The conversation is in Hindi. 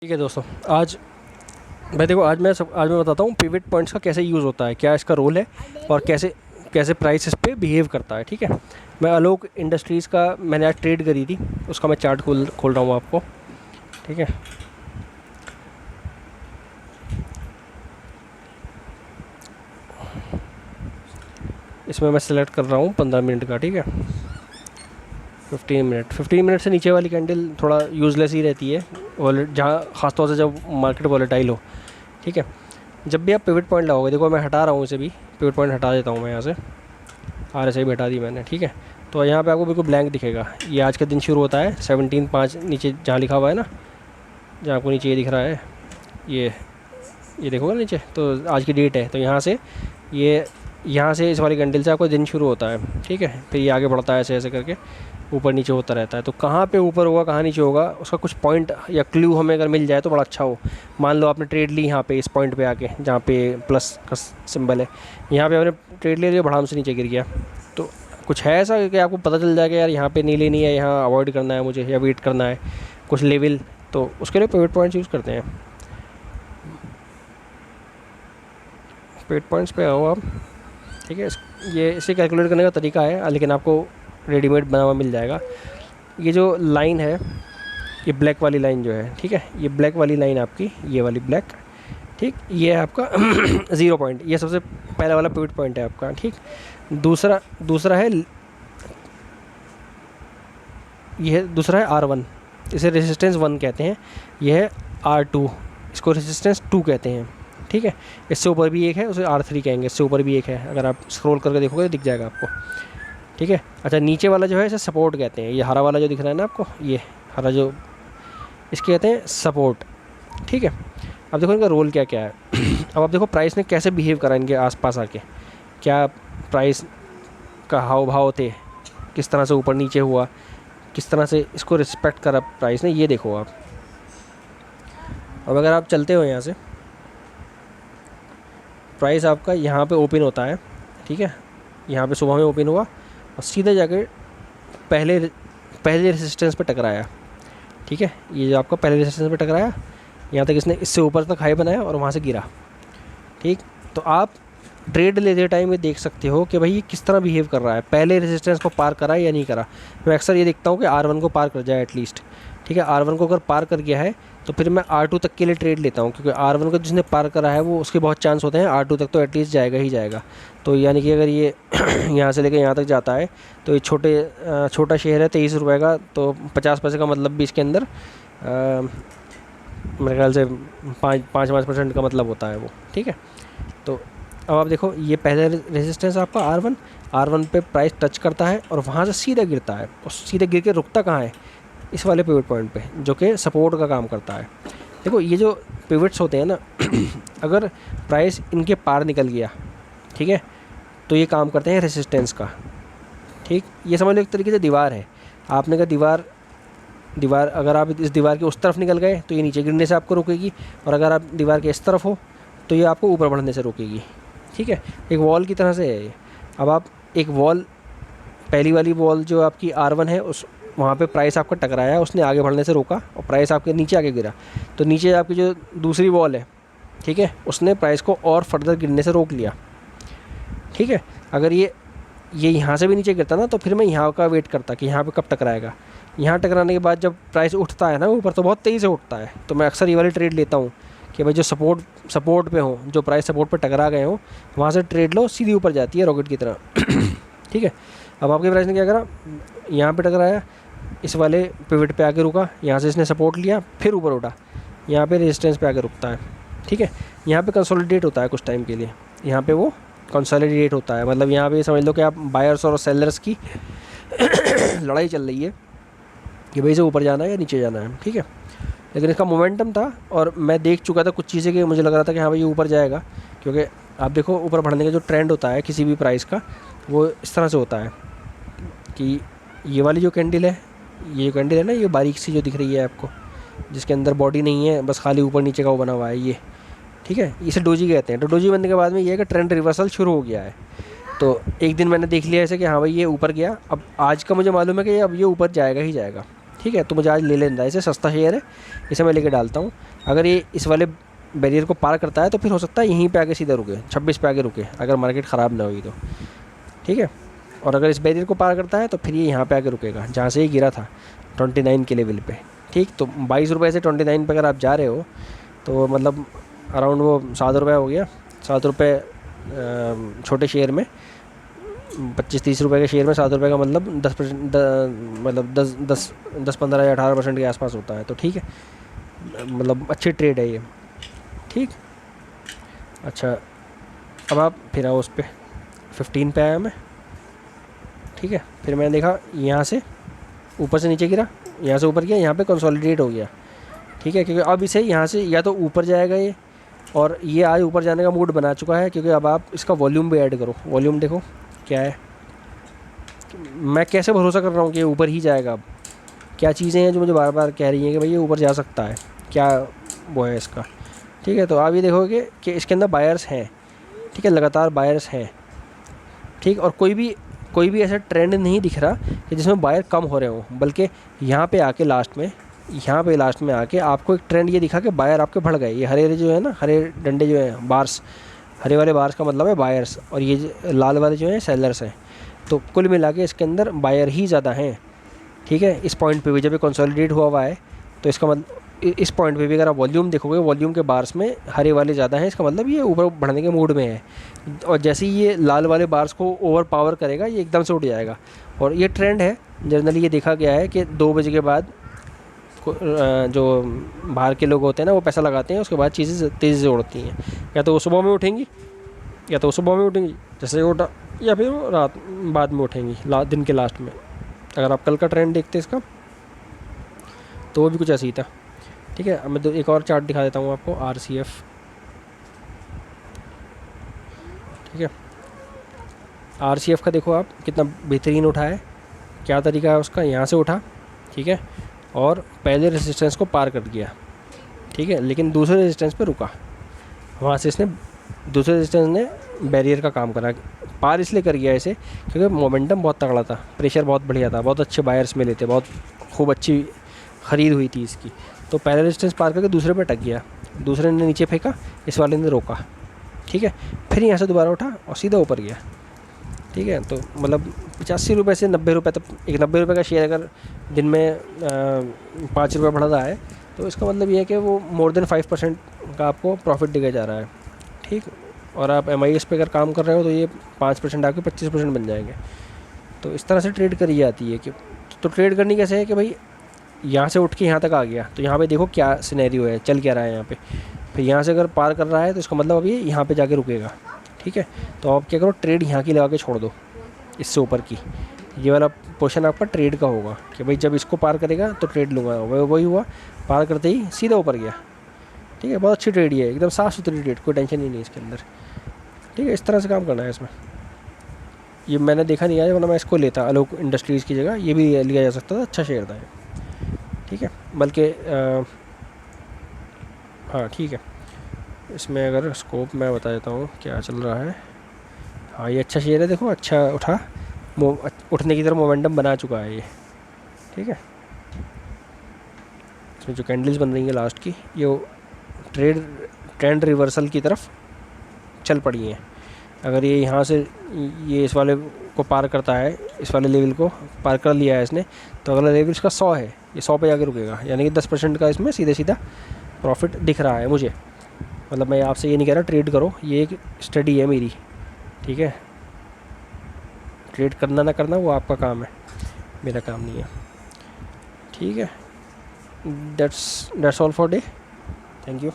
ठीक है दोस्तों, आज मैं बताता हूँ पिवट पॉइंट्स का कैसे यूज़ होता है, क्या इसका रोल है और कैसे कैसे प्राइस इस पे बिहेव करता है। ठीक है, मैं आलोक इंडस्ट्रीज़ का मैंने आज ट्रेड करी थी, उसका मैं चार्ट खोल रहा हूँ आपको। ठीक है, इसमें मैं सेलेक्ट कर रहा हूँ 15 मिनट का। ठीक है, 15 मिनट से नीचे वाली कैंडल थोड़ा यूज़लेस ही रहती है, जहाँ ख़ासतौर से जब मार्केट वॉलेटाइल हो। ठीक है, जब भी आप पिवट पॉइंट लगाओगे, देखो मैं हटा रहा हूँ इसे भी, पिवट पॉइंट हटा देता हूँ मैं यहाँ से, RSI भी हटा दी मैंने। ठीक है, तो यहाँ पे आपको बिल्कुल ब्लैंक दिखेगा। ये आज का दिन शुरू होता है 17/5 नीचे जहाँ लिखा हुआ है ना, जहाँ आपको नीचे ये दिख रहा है, ये देखोगे नीचे, तो आज की डेट है। तो यहाँ से इस वाली कैंडल से आपका दिन शुरू होता है। ठीक है, फिर ये आगे बढ़ता है ऐसे ऐसे करके ऊपर नीचे होता रहता है। तो कहाँ पे ऊपर होगा कहाँ नीचे होगा उसका कुछ पॉइंट या क्लू हमें अगर मिल जाए तो बड़ा अच्छा हो। मान लो आपने ट्रेड ली यहाँ पे इस पॉइंट पे आके, जहाँ पे प्लस का सिंबल है, यहाँ पे आपने ट्रेड ले लिया, बढ़ाम से नीचे गिर गया, तो कुछ है ऐसा कि आपको पता चल जाएगा यार यहाँ पे नहीं लेनी है, यहाँ अवॉइड करना है मुझे या वेट करना है कुछ लेवल, तो उसके लिए पिवट पॉइंट्स यूज़ करते हैं। पिवट पॉइंट्स पे आओ आप। ठीक है, ये इसे कैलकुलेट करने का तरीका है, लेकिन आपको रेडीमेड बना हुआ मिल जाएगा। ये जो लाइन है, ये ब्लैक वाली लाइन जो है, ठीक है, ये ब्लैक वाली लाइन आपकी, ये वाली ब्लैक, ठीक, ये है आपका 0 पॉइंट, ये सबसे पहला वाला पिवट पॉइंट है आपका। ठीक, दूसरा है R1, इसे रेजिस्टेंस 1 कहते हैं। ये है R2, इसको रेजिस्टेंस 2 कहते हैं। ठीक है, इससे ऊपर भी एक है, उसे R3 कहेंगे, इससे ऊपर भी एक है, अगर आप स्क्रॉल करके देखोगे तो दिख जाएगा आपको। ठीक है, अच्छा, नीचे वाला जो है इसे सपोर्ट कहते हैं। ये हरा वाला जो दिख रहा है ना आपको, ये हरा जो, इसके कहते हैं सपोर्ट। ठीक है, अब देखो इनका रोल क्या क्या है। अब आप देखो प्राइस ने कैसे बिहेव करा इनके आसपास आके, क्या प्राइस का हाव भाव थे, किस तरह से ऊपर नीचे हुआ, किस तरह से इसको रिस्पेक्ट करा प्राइस ने, ये देखो आप। अब अगर आप चलते हो यहाँ से, प्राइस आपका यहाँ पे ओपन होता है। ठीक है, यहाँ पे सुबह में ओपन हुआ और सीधे जाके पहले रेजिस्टेंस पे टकराया। ठीक है, ये जो आपका पहले रेजिस्टेंस पे टकराया, यहाँ तक इसने इससे ऊपर तक हाई बनाया और वहाँ से गिरा। ठीक, तो आप ट्रेड लेते टाइम ये देख सकते हो कि भाई ये किस तरह बिहेव कर रहा है, पहले रेजिस्टेंस को पार करा या नहीं करा। मैं अक्सर ये देखता हूँ कि R1 को पार कर जाए एटलीस्ट। ठीक है, R1 को अगर पार कर गया है तो फिर मैं R2 तक के लिए ट्रेड लेता हूँ, क्योंकि R1 को जिसने पार करा है वो उसके बहुत चांस होते हैं R2 तक तो एटलीस्ट जाएगा ही जाएगा। तो यानी कि अगर ये यहाँ से लेकर यहाँ तक जाता है तो ये छोटा शेयर है 23 रुपये का, तो 50 पैसे का मतलब भी इसके अंदर मेरे ख्याल से 5% का मतलब होता है वो। ठीक है, तो अब आप देखो ये पहले रेजिस्टेंस आपका R1 पे प्राइस टच करता है और वहाँ से सीधा गिरता है, और सीधे गिर के रुकता कहाँ है, इस वाले पिवट पॉइंट पे, जो कि सपोर्ट का काम करता है। देखो ये जो पिवट्स होते हैं ना, अगर प्राइस इनके पार निकल गया, ठीक है, तो ये काम करते हैं रेजिस्टेंस का। ठीक, ये समझ लो एक तरीके से दीवार है। आपने कहा दीवार अगर आप इस दीवार के उस तरफ निकल गए तो ये नीचे गिरने से आपको रोकेगी, और अगर आप दीवार के इस तरफ हो तो ये आपको ऊपर बढ़ने से रोकेगी। ठीक है, एक वॉल की तरह से है ये। अब आप एक वॉल, पहली वाली वॉल जो आपकी R1 है, उस वहाँ पे प्राइस आपका टकराया, उसने आगे बढ़ने से रोका और प्राइस आपके नीचे आके गिरा। तो नीचे आपकी जो दूसरी वॉल है, ठीक है, उसने प्राइस को और फर्दर गिरने से रोक लिया। ठीक है, अगर ये यहाँ से भी नीचे गिरता ना, तो फिर मैं यहाँ का वेट करता कि यहाँ पे कब टकराएगा। यहाँ टकराने के बाद जब प्राइस उठता है ना ऊपर, तो बहुत तेज़ी से उठता है, तो मैं अक्सर ये वाली ट्रेड लेता हूँ कि भाई जो सपोर्ट पे हो, जो प्राइस सपोर्ट पे टकरा गए हो, वहाँ से ट्रेड लो, सीधी ऊपर जाती है रॉकेट की तरह। ठीक है, अब आपके प्राइस ने क्या करा, यहाँ पे टकराया, इस वाले पिवट पे आके रुका, यहाँ से इसने सपोर्ट लिया, फिर ऊपर उठा, यहाँ पे रेजिस्टेंस पे आके रुकता है। ठीक है, यहाँ पे कंसोलिडेट होता है कुछ टाइम के लिए, यहाँ पे वो कंसोलिडेट होता है, मतलब यहाँ पे समझ लो कि आप बायर्स और सेलर्स की लड़ाई चल रही है कि भाई से ऊपर जाना है या नीचे जाना है। ठीक है, लेकिन इसका मोमेंटम था और मैं देख चुका था कुछ चीज़ें कि मुझे लग रहा था कि हाँ भाई ये ऊपर जाएगा, क्योंकि आप देखो ऊपर बढ़ने का जो ट्रेंड होता है किसी भी प्राइस का, वो इस तरह से होता है कि ये वाली जो कैंडल है, ये कैंडल है ना, ये बारीक सी जो दिख रही है आपको, जिसके अंदर बॉडी नहीं है, बस खाली ऊपर नीचे का वो बना हुआ है ये। ठीक है, इसे डोजी कहते हैं। तो डोजी बनने के बाद में ये है कि ट्रेंड रिवर्सल शुरू हो गया है। तो एक दिन मैंने देख लिया ऐसे कि हाँ भाई ये ऊपर गया, अब आज का मुझे मालूम है कि अब ये ऊपर जाएगा ही जाएगा। ठीक है, तो मुझे आज ले लेना है, इसे सस्ता शेयर है, इसे मैं लेके डालता हूँ। अगर ये इस वाले बैरियर को पार करता है तो फिर हो सकता है यहीं पे आके सीधा रुके, 26 पे आके रुके, अगर मार्केट ख़राब ना हुई तो, ठीक है। और अगर इस बैरियर को पार करता है तो फिर ये यहाँ पे आके रुकेगा जहाँ से ये गिरा था 29 के लेवल पे, ठीक। तो 22 रुपये से 29 पे अगर आप जा रहे हो तो मतलब अराउंड वो 7 रुपये हो गया। 7 रुपये छोटे शेयर में, 25-30 रुपये के शेयर में 7 रुपये का मतलब 10%, मतलब 10-15 या 18% के आसपास होता है। तो ठीक है, मतलब अच्छी ट्रेड है ये, ठीक। अच्छा, अब आप फिर आओ उस पर, 15 पे आया मैं, ठीक है। फिर मैंने देखा यहाँ से ऊपर से नीचे गिरा, यहाँ से ऊपर गया, यहाँ पे कंसोलिडेट हो गया, ठीक है। क्योंकि अब इसे यहाँ से या तो ऊपर जाएगा ये, और ये आज ऊपर जाने का मूड बना चुका है, क्योंकि अब आप इसका वॉल्यूम भी ऐड करो। वॉल्यूम देखो क्या है, मैं कैसे भरोसा कर रहा हूँ कि ये ऊपर ही जाएगा। अब क्या चीज़ें हैं जो मुझे बार बार कह रही हैं कि भाई ये ऊपर जा सकता है, क्या वो है इसका, ठीक है। तो आप ये देखोगे कि इसके अंदर बायर्स हैं, ठीक है, लगातार बायर्स हैं, ठीक। और कोई भी ऐसा ट्रेंड नहीं दिख रहा कि जिसमें बायर कम हो रहे हों, बल्कि यहाँ पे आके लास्ट में आके आपको एक ट्रेंड ये दिखा कि बायर आपके बढ़ गए। ये हरे जो है ना, हरे डंडे जो हैं, बार्स, हरे वाले बार्स का मतलब है बायर्स, और ये लाल वाले जो हैं सेलर्स हैं। तो कुल मिला के इसके अंदर बायर ही ज़्यादा हैं, ठीक है। इस पॉइंट पे भी जब ये कंसोलिडेट हुआ है तो इसका मतलब इस पॉइंट पे भी अगर आप वॉल्यूम देखोगे, वॉल्यूम के बार्स में हरे वाले ज़्यादा हैं, इसका मतलब ये ऊपर बढ़ने के मूड में है। और जैसे ही ये लाल वाले बार्स को ओवर पावर करेगा, ये एकदम से उठ जाएगा। और ये ट्रेंड है, जनरली ये देखा गया है कि 2 बजे के बाद जो बाहर के लोग होते हैं ना, वो पैसा लगाते हैं, उसके बाद चीज़ें तेज़ी से उड़ती हैं। या तो वो सुबह में उठेंगी, जैसे उठा, या फिर वो रात बाद में उठेंगी, दिन के लास्ट में। अगर आप कल का ट्रेंड देखते इसका तो वो भी कुछ ऐसे ही था, ठीक है। अब मैं एक और चार्ट दिखा देता हूँ आपको, RCF, ठीक है। RCF का देखो आप कितना बेहतरीन उठा है, क्या तरीका है उसका, यहाँ से उठा, ठीक है, और पहले रेजिस्टेंस को पार कर गया, ठीक है, लेकिन दूसरे रेजिस्टेंस पे रुका। वहाँ से इसने दूसरे रेजिस्टेंस ने बैरियर का काम करा, पार इसलिए कर गया इसे क्योंकि मोमेंटम बहुत तगड़ा था, प्रेशर बहुत बढ़िया था, बहुत अच्छे बायर्स मिले थे, बहुत खूब अच्छी ख़रीद हुई थी इसकी। तो पहले रेजिस्टेंस पार करके दूसरे पे टक गया, दूसरे ने नीचे फेंका, इस वाले ने रोका, ठीक है। फिर यहाँ से दोबारा उठा और सीधा ऊपर गया, ठीक है। तो मतलब 85 रुपये से 90 रुपये तक, एक 90 रुपये का शेयर अगर दिन में 5 रुपये बढ़ रहा है तो इसका मतलब ये है कि वो मोर देन 5% का आपको प्रॉफिट दिया जा रहा है, ठीक। और आप MIS पे अगर काम कर रहे हो तो ये 5% आके 25% बन जाएंगे। तो इस तरह से ट्रेड करी जाती है कि, तो ट्रेड करनी कैसे है कि भाई यहाँ से उठ के यहाँ तक आ गया, तो यहाँ पे देखो क्या सिनेरियो है, चल क्या रहा है यहाँ पे। फिर यहाँ से अगर पार कर रहा है तो इसका मतलब अभी यहाँ पे जाके रुकेगा, ठीक है। तो आप क्या करो, ट्रेड यहाँ की लगा के छोड़ दो, इससे ऊपर की। ये वाला पोर्शन आपका ट्रेड का होगा कि भाई जब इसको पार करेगा तो ट्रेड लूँगा, वही हुआ, पार करते ही सीधा ऊपर गया, ठीक है। बहुत अच्छी ट्रेड ही है, एकदम साफ़ सुथरी ट्रेड, कोई टेंशन ही नहीं इसके अंदर, ठीक है। इस तरह से काम करना है इसमें। ये मैंने देखा नहीं आया, वरना मैं इसको लेता आलोक इंडस्ट्रीज़ की जगह, ये भी लिया जा सकता था, अच्छा शेयर था, ठीक है। बल्कि हाँ ठीक है, इसमें अगर स्कोप मैं बता देता हूँ क्या चल रहा है। हाँ ये अच्छा शेयर है, देखो अच्छा उठा, उठने की तरफ मोमेंटम बना चुका है ये, ठीक है। इसमें जो कैंडल्स बन रही हैं लास्ट की, ये ट्रेंड रिवर्सल की तरफ चल पड़ी हैं। अगर ये यहाँ से ये इस वाले को पार करता है, इस वाले लेवल को पार कर लिया है इसने, तो अगला लेवल इसका 100 है, ये 100 पे जाके रुकेगा, यानी कि 10% का इसमें सीधा प्रॉफिट दिख रहा है मुझे। मतलब मैं आपसे ये नहीं कह रहा ट्रेड करो, ये एक स्टडी है मेरी, ठीक है। ट्रेड करना ना करना वो आपका काम है, मेरा काम नहीं है, ठीक है। That's all for day, thank you.